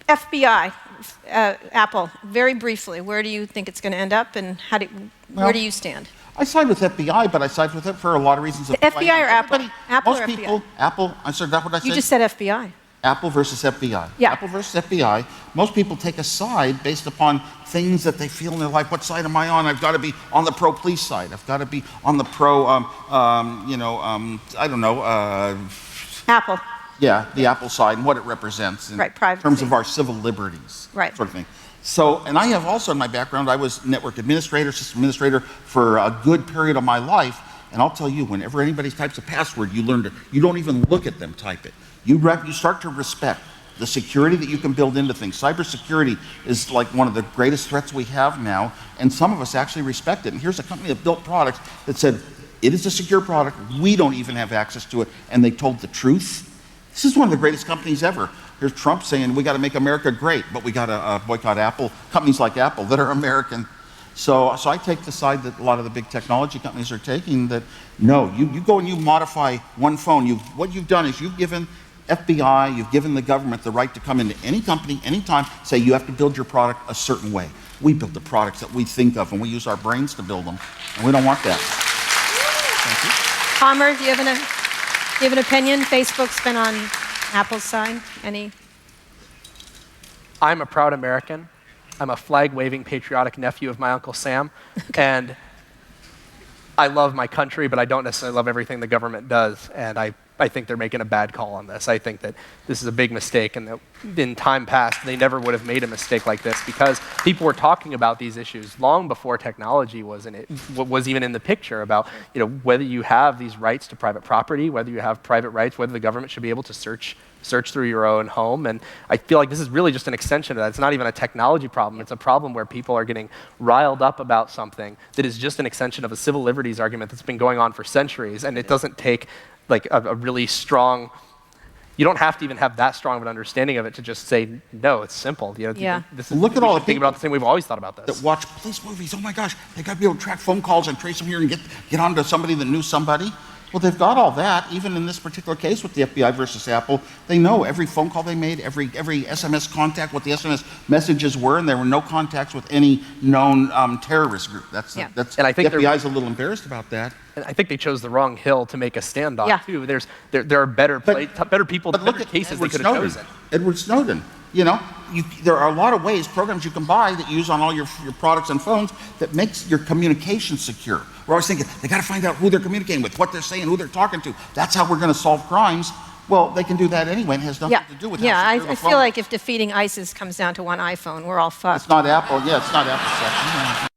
FBI, Apple, very briefly, where do you think it's going to end up, and where do you stand? I side with FBI, but I side with it for a lot of reasons. The FBI or Apple? Apple most or people, FBI? Apple, I said that what I said? You just said FBI. Apple versus FBI. Yeah. Apple versus FBI. Most people take a side based upon things that they feel in their life. What side am I on? I've got to be on the pro-police side. I've got to be on the pro, I don't know. Apple. Yeah, the Apple side and what it represents in terms of our civil liberties, sort of thing. So, and I have also in my background, I was network administrator, system administrator for a good period of my life. And I'll tell you, whenever anybody types a password, you don't even look at them type it. You start to respect the security that you can build into things. Cybersecurity is like one of the greatest threats we have now, and some of us actually respect it. And here's a company that built products that said, it is a secure product, we don't even have access to it, and they told the truth. This is one of the greatest companies ever. Here's Trump saying, we got to make America great, but we got to boycott Apple, companies like Apple that are American. So I take the side that a lot of the big technology companies are taking, that no, you go and you modify one phone. What you've done is you've given FBI, you've given the government the right to come into any company, anytime, say you have to build your product a certain way. We build the products that we think of, and we use our brains to build them, and we don't want that. Thank you. Palmer, do you have an opinion? Facebook's been on Apple's side. Any? I'm a proud American. I'm a flag-waving, patriotic nephew of my Uncle Sam, and I love my country, but I don't necessarily love everything the government does, and I think they're making a bad call on this. I think that this is a big mistake, and that in time past, they never would have made a mistake like this, because people were talking about these issues long before technology was even in the picture, about whether you have these rights to private property, whether you have private rights, whether the government should be able to search through your own home. And I feel like this is really just an extension of that. It's not even a technology problem. It's a problem where people are getting riled up about something that is just an extension of a civil liberties argument that's been going on for centuries, and it doesn't take like a really strong, you don't have to even have that strong of an understanding of it to just say, no, it's simple. This is, look at all the people about the thing we've always thought about this. That watch police movies. Oh my gosh, they got to be able to track phone calls and trace them here and get onto somebody that knew somebody. Well, they've got all that. Even in this particular case with the FBI versus Apple, they know every phone call they made, every SMS contact, what the SMS messages were, and there were no contacts with any known terrorist group. And I think the FBI's a little embarrassed about that. And I think they chose the wrong hill to make a stand on too. There are better people, better cases they could have chosen. Edward Snowden. There are a lot of programs you can buy that you use on all your products and phones that makes your communication secure. We're always thinking, they got to find out who they're communicating with, what they're saying, who they're talking to. That's how we're going to solve crimes. Well, they can do that anyway, and it has nothing to do with how secure the phone. I feel like if defeating ISIS comes down to one iPhone, we're all fucked. It's not Apple. Yeah, it's not Apple.